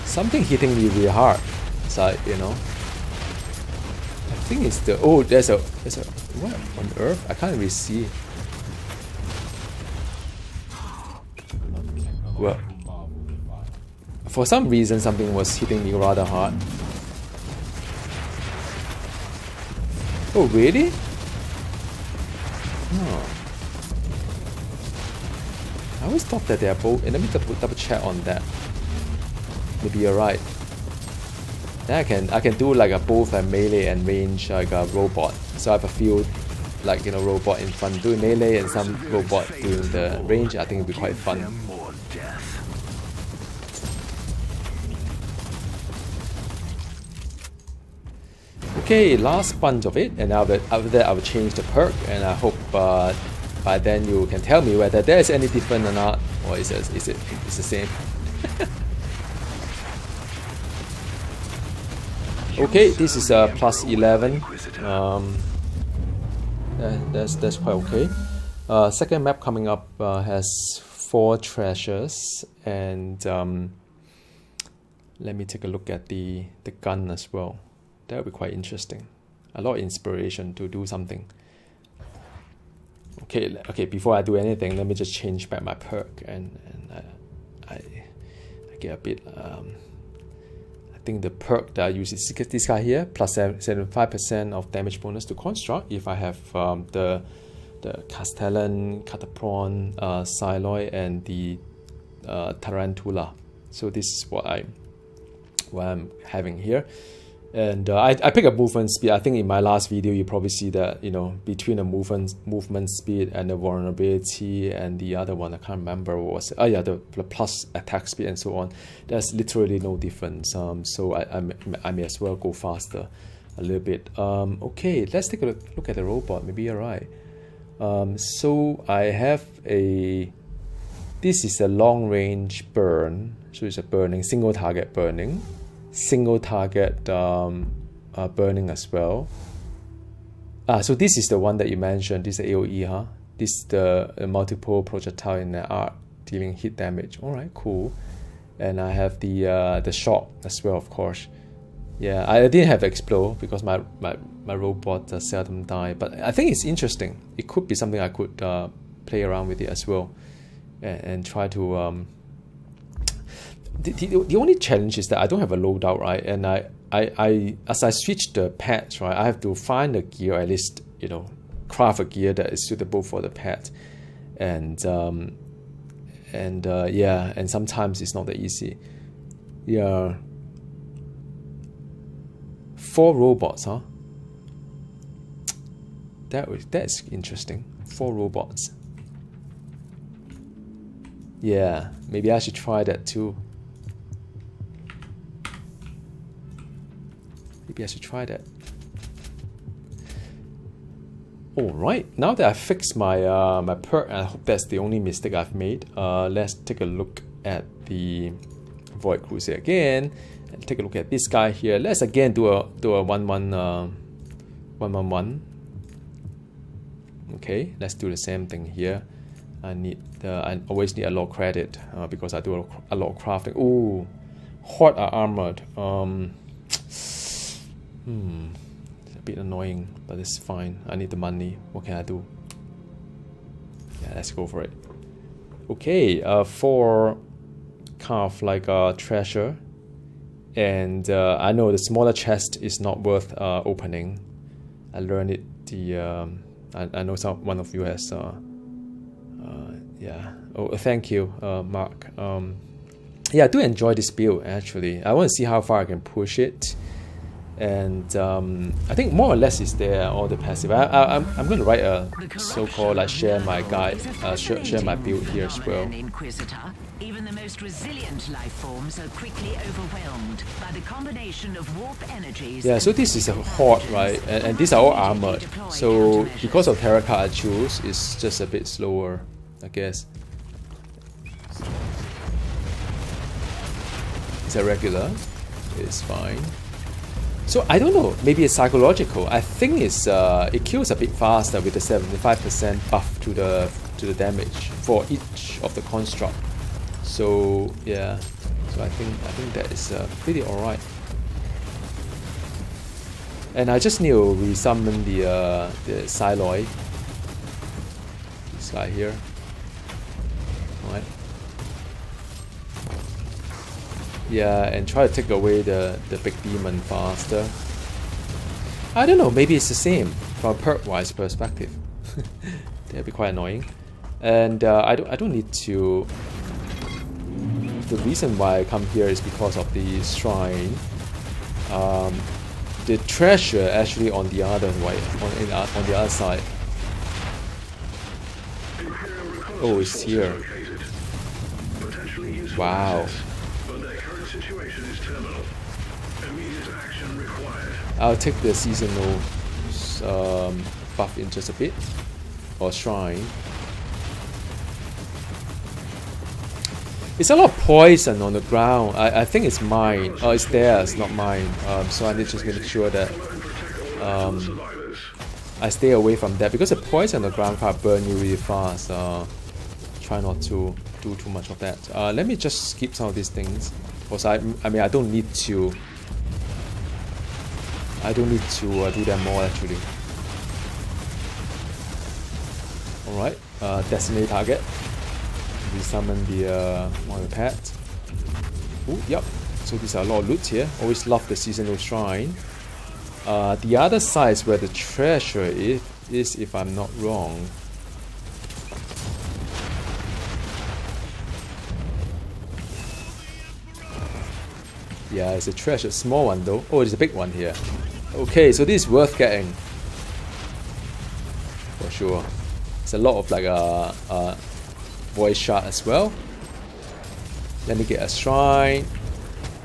Something hitting me really hard. So, you know. I think it's the... Oh, there's a... What on earth? I can't really see. Well, for some reason something was hitting me rather hard. Oh, really? Oh. I always thought that they are both... And let me double check on that. Maybe you're right. Then I can do like a both a melee and range like a robot. So I have a few like, you know, robot in front doing melee and some robot doing the range. I think it'll be quite fun. Okay, last bunch of it, and after that I will change the perk, and I hope by then you can tell me whether there's any different or not, or is it the same. Okay, this is a plus 11. That's quite okay. Second map coming up has 4 treasures, and let me take a look at the gun as well. That would be quite interesting. A lot of inspiration to do something. Okay. Before I do anything, let me just change back my perk, and I get a bit. I think the perk that I use is this guy here, plus 75% of damage bonus to construct. If I have the Castellan, Catapron, Siloy, and the Tarantula. So this is what what I'm having here. And I pick up movement speed. I think in my last video you probably see that, you know, between the movement speed and the vulnerability and the other one I can't remember what was. Oh yeah, the plus attack speed and so on. There's literally no difference. So I may as well go faster a little bit. Okay, let's take a look at the robot. Maybe you're right. So I have this is a long range burn. So it's a burning, single target burning. Single target burning as well. So this is the one that you mentioned. This is AoE, huh? This is the multiple projectile in the arc dealing hit damage. All right, cool. And I have the shock as well, of course. Yeah, I didn't have explode because my robot seldom die. But I think it's interesting. It could be something I could play around with it as well, and try to. The only challenge is that I don't have a loadout, right? And I as I switch the pets, right, I have to find a gear, at least, you know, craft a gear that is suitable for the pet, and yeah, and sometimes it's not that easy. Yeah, 4 robots, huh? That's interesting. 4 robots. Yeah, maybe I should try that too. Maybe I should try that. Alright, now that I've fixed my my perk, and I hope that's the only mistake I've made, let's take a look at the Void Crusade again, and take a look at this guy here. Let's again do a 1-1-1. Okay, let's do the same thing here. I always need a lot of credit because I do a lot of crafting. Ooh, Horde are armored. It's a bit annoying, but it's fine. I need the money. What can I do? Yeah, let's go for it. Okay, for kind of like a treasure, and I know the smaller chest is not worth opening. I learned it. I know one of you has. Yeah. Oh, thank you, Mark. Yeah, I do enjoy this build actually. I want to see how far I can push it. And I think more or less is there all the passive. I'm going to write a so-called like share my guide, share my build here as well. Inquisitor, even the most resilient life forms are quickly overwhelmed by the combination of warp energies. Yeah, so this is a horde, right? And these are all armored. So because of terra card I choose, it's just a bit slower, I guess. It's a regular. It's fine. So I don't know, maybe it's psychological. I think it's it kills a bit faster with the 75% buff to the damage for each of the construct. So yeah, so I think that is pretty alright. And I just need to resummon the Siloid. This guy here. Alright. Yeah, and try to take away the big demon faster. I don't know, maybe it's the same from a perk-wise perspective. That'd be quite annoying. And I don't need to. The reason why I come here is because of the shrine. The treasure actually on the other way, on the other side. Oh, it's here. Wow. I'll take the seasonal buff in just a bit, or shrine. It's a lot of poison on the ground. I think it's mine. Oh, it's theirs, not mine. So I need to just make sure that I stay away from that, because the poison on the ground can burn you really fast. Try not to do too much of that. Let me just skip some of these things, because I mean I don't need to. Do them more actually. Alright, designate target. We summon the one of the pets. Oh, yep. So these are a lot of loot here. Always love the seasonal shrine. The other side is where the treasure is, if I'm not wrong. Yeah, it's a treasure. Small one though. Oh, there's a big one here. Okay, so this is worth getting. For sure. It's a lot of like voice shard as well. Let me get a shrine.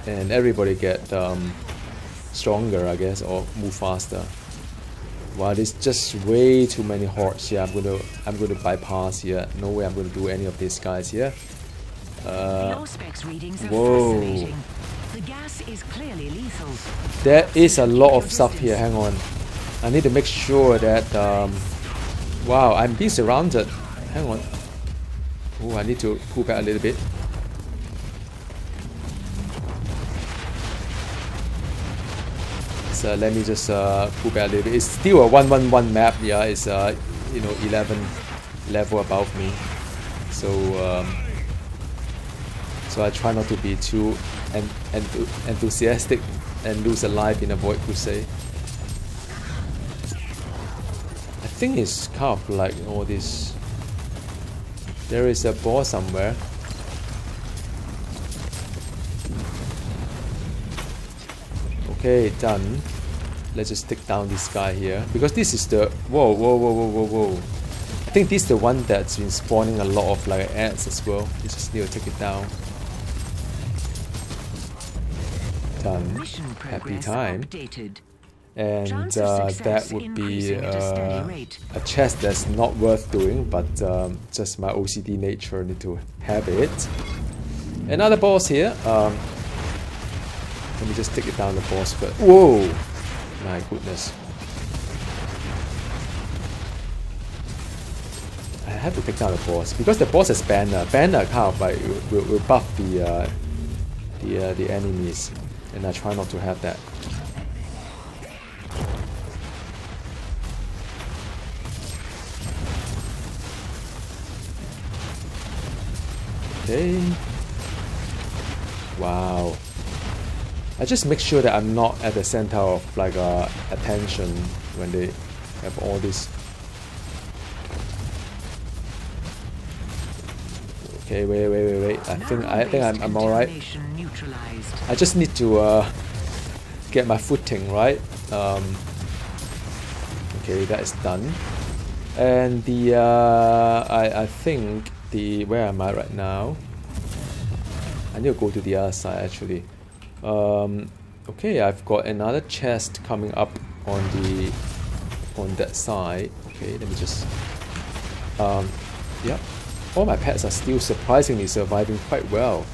And everybody get stronger, I guess, or move faster. Wow, there's just way too many hordes here. I'm gonna bypass here. No way I'm gonna do any of these guys here. Whoa. The gas is clearly lethal. There is a lot of stuff here. Hang on. I need to make sure that wow, I'm being surrounded. Hang on. Oh, I need to pull back a little bit. So let me just pull back a little bit. It's still a 1-1-1 map. Yeah, it's 11 level above me. So so I try not to be too enthusiastic and lose a life in a Void Crusade. I think it's kind of like all this. There is a boss somewhere. Okay, done. Let's just take down this guy here. Because this is the... Whoa. I think this is the one that's been spawning a lot of like ants as well. You just need to take it down. Done. Happy time. And that would be a chest that's not worth doing, but just my OCD nature need to have it. Another boss here. Let me just take it down the boss first. Whoa! My goodness. I have to take down the boss because the boss has banner. Banner kind of like will buff the enemies, and I try not to have that. Okay. Wow. I just make sure that I'm not at the center of like attention when they have all this. Okay, wait. I think I'm alright. I just need to get my footing right. Okay, that is done. And the I think the where am I right now? I need to go to the other side actually. Okay, I've got another chest coming up on that side. Okay, let me just yeah, all my pets are still surprisingly surviving quite well,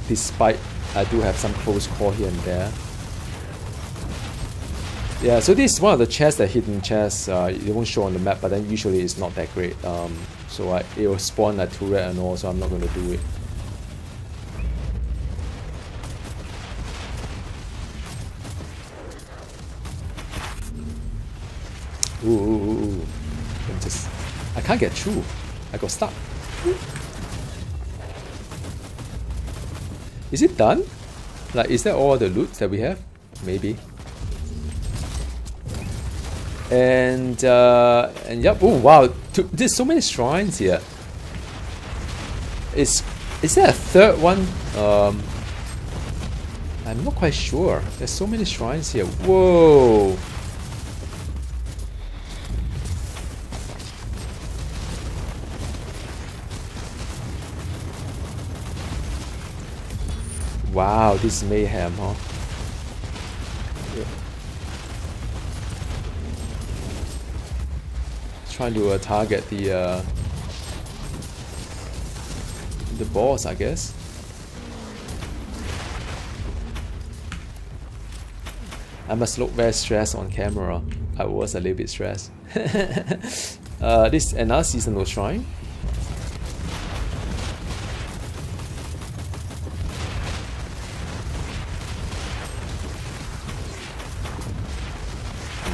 despite I do have some close call here and there. Yeah, so this is one of the chests, the hidden chests. It won't show on the map, but then usually it's not that great. So it will spawn a turret and all, so I'm not going to do it. Ooh. I can't get through. I got stuck. Is it done? Like, is that all the loot that we have? Maybe. And yep. Oh wow! There's so many shrines here. Is there a third one? I'm not quite sure. There's so many shrines here. Whoa! Wow, this is mayhem, huh? Yeah. Trying to target the boss, I guess. I must look very stressed on camera. I was a little bit stressed. This is another seasonal shrine.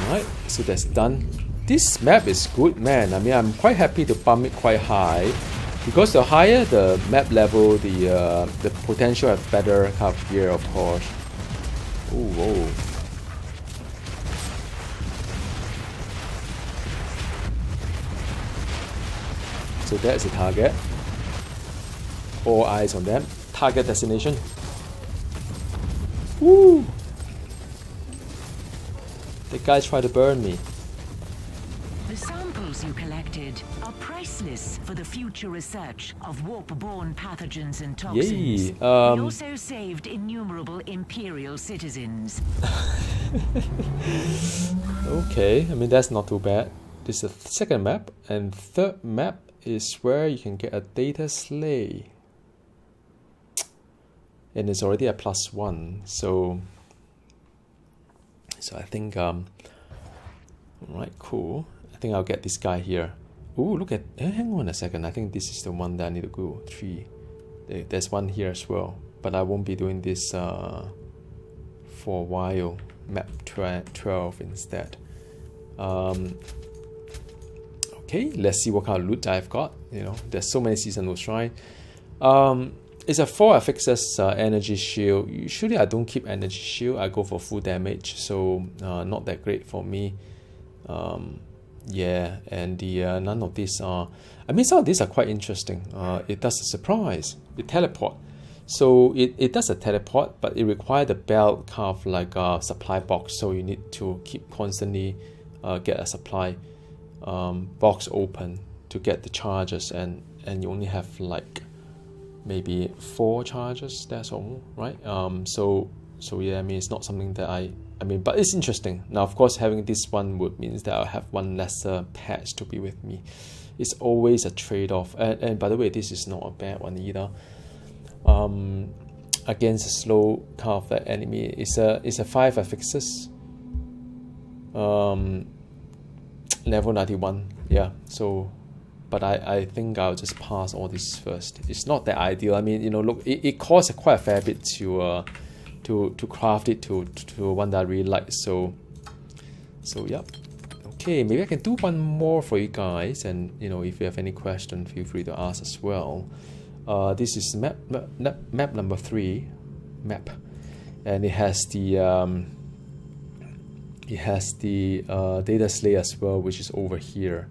Alright, so that's done. This map is good, man. I mean, I'm quite happy to bump it quite high, because the higher the map level, the potential have better kind of gear, of course. Ooh, whoa. So that's the target. All eyes on them. Target destination. Woo! The guy tried to burn me. The samples you collected are priceless for the future research of warp-borne pathogens and toxins. Yay! We also saved innumerable Imperial citizens. Okay, I mean that's not too bad. This is the second map, and third map is where you can get a data slay. And it's already a +1, so I think alright, cool. I think I'll get this guy here. Ooh, look at, hang on a second, I think this is the one that I need to go. 3. There's one here as well, but I won't be doing this for a while. Map 12 instead. Okay, let's see what kind of loot I've got. You know, there's so many seasonal shrine. It's a 4 affixes energy shield. Usually I don't keep energy shield. I go for full damage, so not that great for me. Yeah, and the none of these are. I mean, some of these are quite interesting. It does a surprise. It teleport. So it does a teleport, but it requires the belt kind of like a supply box. So you need to keep constantly get a supply box open to get the charges, and you only have like maybe 4 charges. That's all, right? So yeah, I mean it's not something that I mean, but it's interesting. Now, of course, having this one would means that I'll have one lesser patch to be with me. It's always a trade-off. And by the way, this is not a bad one either. Against a slow kind of enemy, it's a 5 affixes. Level 91. Yeah. So, but I think I'll just pass all this first. It's not that ideal. I mean, you know, look, it costs quite a fair bit to craft it to one that I really like. So yeah. Okay, maybe I can do one more for you guys, and you know, if you have any question, feel free to ask as well. This is map number 3 map, and it has the data slay as well, which is over here.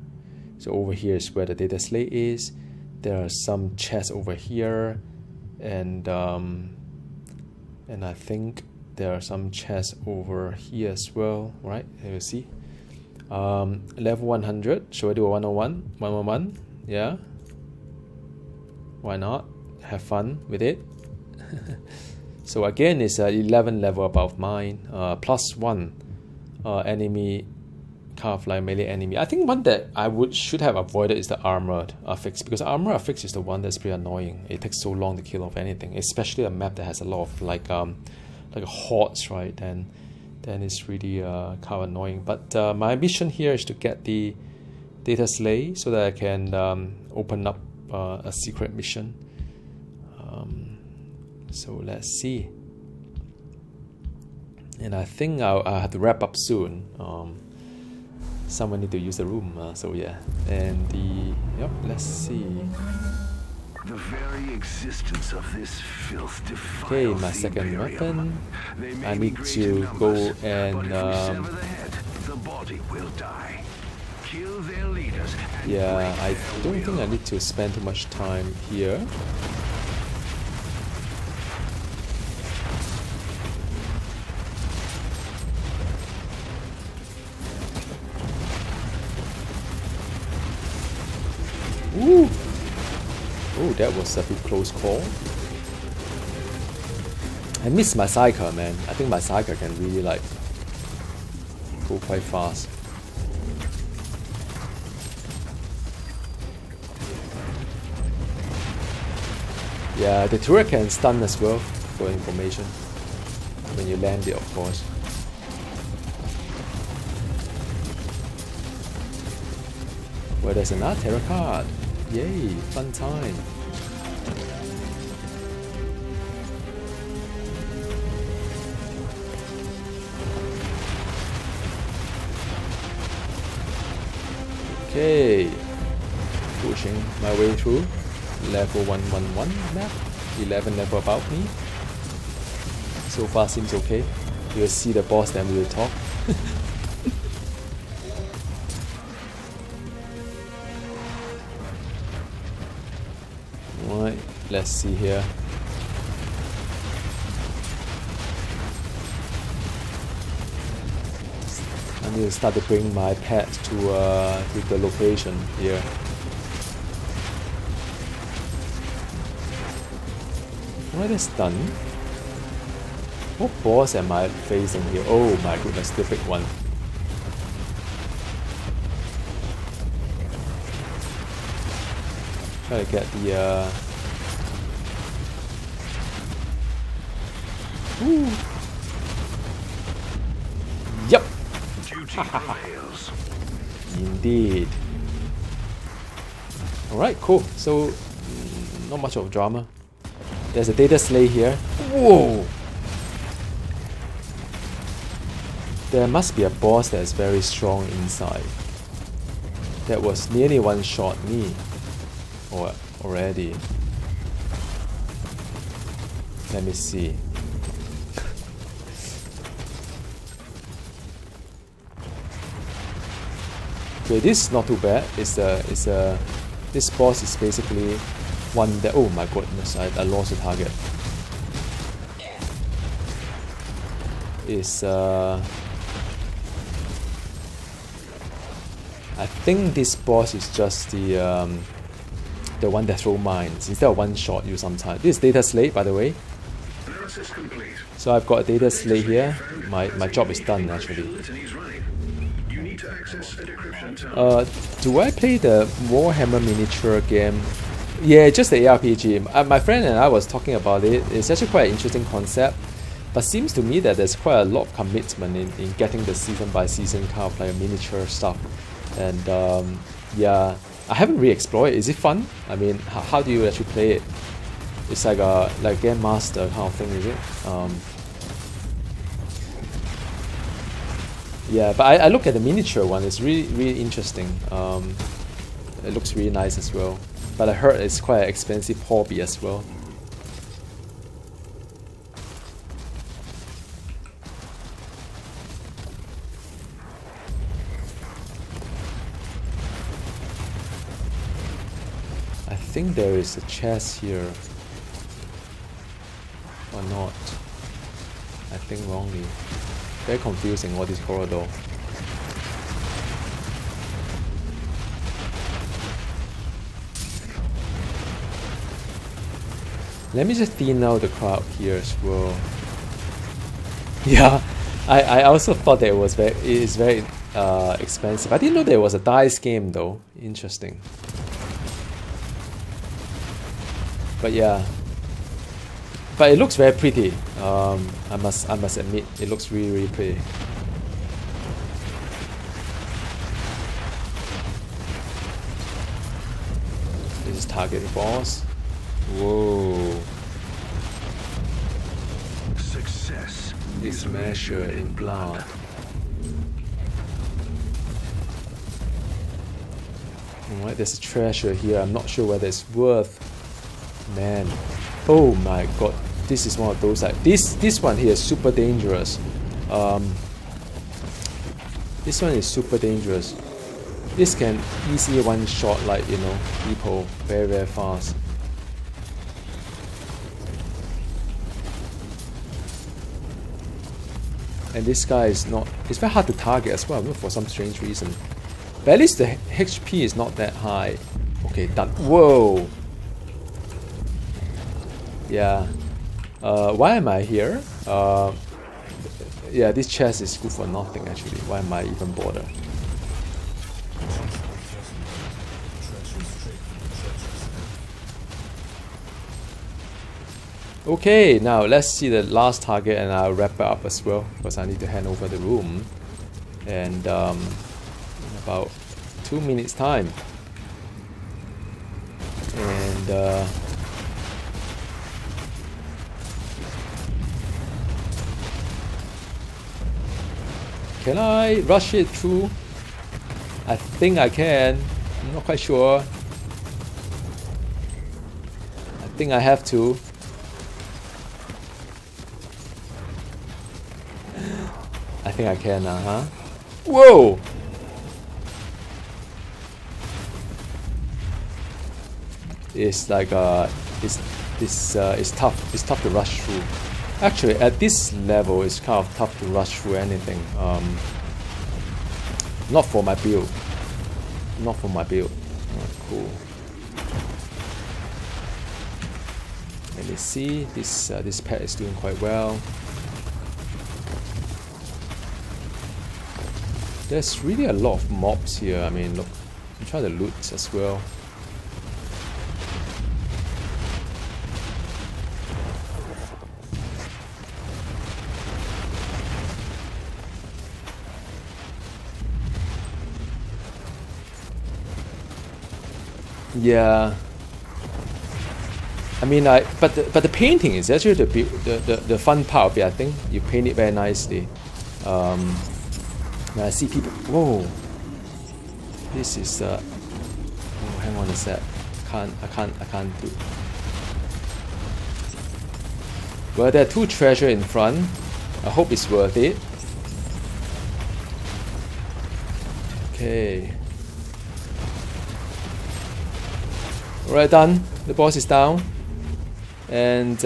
So over here is where the data slay is. There are some chests over here, and I think there are some chests over here as well, right? You see. Level 100. Should I do a 101? 111? Yeah. Why not? Have fun with it. So again, it's 11 level above mine. +1 enemy, kind of like melee enemy. I think one that I should have avoided is the armored affix, because armor affix is the one that's pretty annoying. It takes so long to kill off anything, especially a map that has a lot of like hordes, right? Then it's really kind of annoying. But my mission here is to get the data slay so that I can open up a secret mission. So let's see. And I think I'll have to wrap up soon. Someone need to use the room, so yeah. And let's see. The very existence of this filth defiles. Okay, my second weapon. I need to go and the body will die. Kill their leaders. Yeah, I don't think I need to spend too much time here. Ooh! Oh, that was a bit close call. I miss my Psyker, man. I think my Psyker can really like go quite fast. Yeah, the turret can stun as well, for information. When you land it, of course. Well, there's another tarot card. Yay, fun time. Okay, pushing my way through. Level 111 map, 11 level above me. So far seems okay. We'll see the boss, then we will talk. Alright, let's see here. need to start to bring my pet to the location here. Alright, that's done. What boss am I facing here? Oh my goodness, the big one. Try to get the Woo. Yep. Indeed. Alright, cool. So not much of drama. There's a data slay here. Whoa! There must be a boss that is very strong inside. That was nearly one-shot me already. Let me see. Okay, this is not too bad. This boss is basically one that, oh my goodness, I lost the target. I think this boss is just the one that throw mines instead of one shot you sometimes. This is data slate, by the way. So I've got a data slate here. My job is done actually. Do I play the Warhammer miniature game? Yeah, just the ARPG. My friend and I was talking about it. It's actually quite an interesting concept, but seems to me that there's quite a lot of commitment in getting the season by season kind of like miniature stuff. And yeah, I haven't really explored it. Is it fun? I mean, how do you actually play it? It's like a Game Master kind of thing, is it? Yeah, but I look at the miniature one. It's really interesting. It looks really nice as well. But I heard it's quite an expensive hobby as well. I think there is a chest here. Or not. I think wrongly. Very confusing, all this corridor. Let me just thin out the crowd here as well. Yeah, I also thought that it is very expensive. I didn't know there was a dice game though. Interesting. But yeah. But it looks very pretty. I must admit, it looks really pretty. This is target boss. Whoa. Success is measured in blood. Alright, there's a treasure here. I'm not sure whether it's worth. Man. Oh my god. This is one of those like this one here is super dangerous. This one is super dangerous. This can easily one shot like, you know, people very fast. And this guy is not, it's very hard to target as well for some strange reason. But at least the HP is not that high. Okay, done. Whoa! Yeah. Why am I here? Yeah, this chest is good for nothing actually. Why am I even bother? Okay, now let's see the last target and I'll wrap it up as well because I need to hand over the room. And in about 2 minutes time. And can I rush it through? I think I can. I'm not quite sure. I think I have to. I think I can, Whoa! It's like it's tough. It's tough to rush through. Actually, at this level, it's kind of tough to rush through anything. Not for my build. Not for my build. Oh, cool. Let me see. This pet is doing quite well. There's really a lot of mobs here. I mean, look, I'm trying to loot as well. Yeah. I mean, but the painting is actually the fun part of it. I think you paint it very nicely. I see people. Whoa! This is oh, hang on a sec. I can't do. Well, there are 2 treasure in front. I hope it's worth it. Okay. Alright, done. The boss is down. And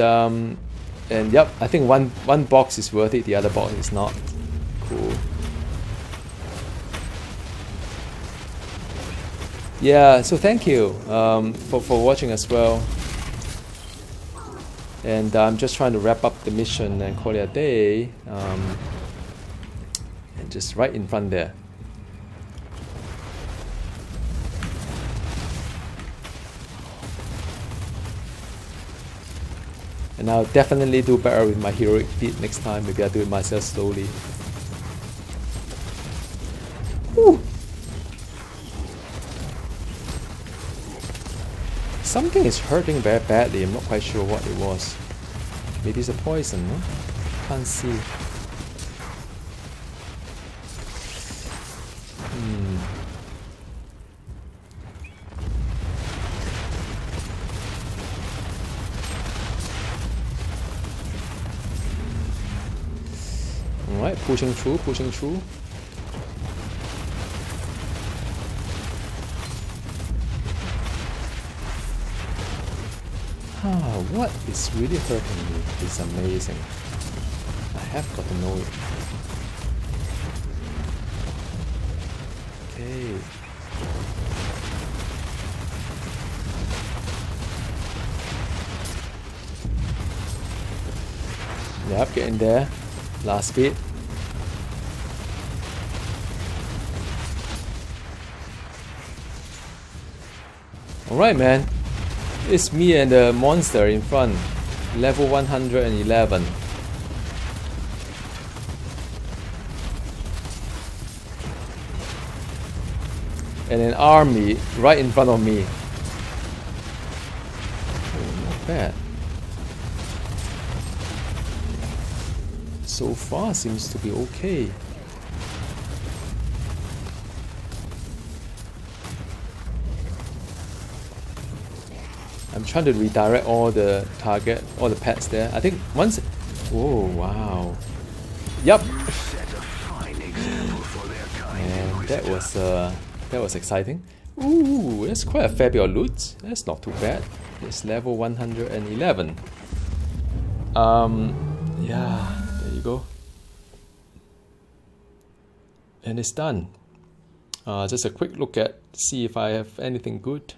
yep, I think one box is worth it. The other box is not. Cool. Yeah, so thank you for watching as well. And I'm just trying to wrap up the mission and call it a day. And just right in front there. And I'll definitely do better with my heroic feat next time. Maybe I'll do it myself slowly. Woo. Something is hurting very badly. I'm not quite sure what it was. Maybe it's a poison, no? Can't see. Alright, pushing through. What is really hurting me is amazing. I have got to know it. Okay. Yep, getting there. Last bit. Alright, man. It's me and the monster in front. Level 111. And an army right in front of me. Oh, not bad. So far seems to be okay. I'm trying to redirect all the pets there. I think once. Oh wow! Yep. And that was exciting. Ooh, that's quite a fair bit of loot. That's not too bad. It's level 111. Yeah, there you go. And it's done. Just a quick look at see if I have anything good.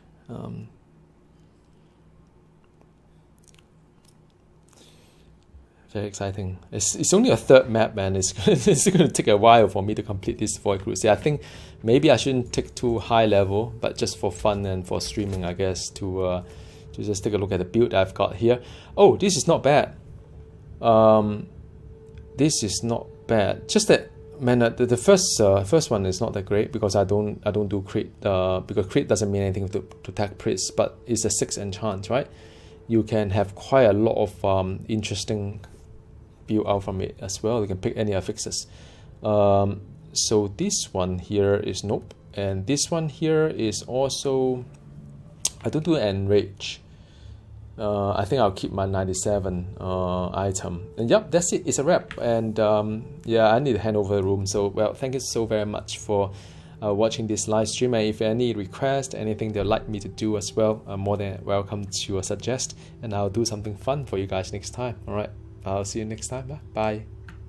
Very exciting. It's only a third map, man. It's going to take a while for me to complete this Void Crusade. I think maybe I shouldn't take too high level, but just for fun and for streaming, I guess, to just take a look at the build I've got here. Oh, this is not bad. This is not bad. Just that, man, the first one is not that great because I don't do crit. Because crit doesn't mean anything to attack crits, but it's a 6 enchant, right? You can have quite a lot of interesting build out from it as well. You can pick any affixes. So this one here is nope, and this one here is also. I don't do enrage. I think I'll keep my 97 item. And yep, that's it. It's a wrap. And yeah, I need to hand over the room. So well, thank you so very much for watching this live stream. And if any request, anything they'd like me to do as well, I'm more than welcome to suggest. And I'll do something fun for you guys next time. All right, I'll see you next time. Bye.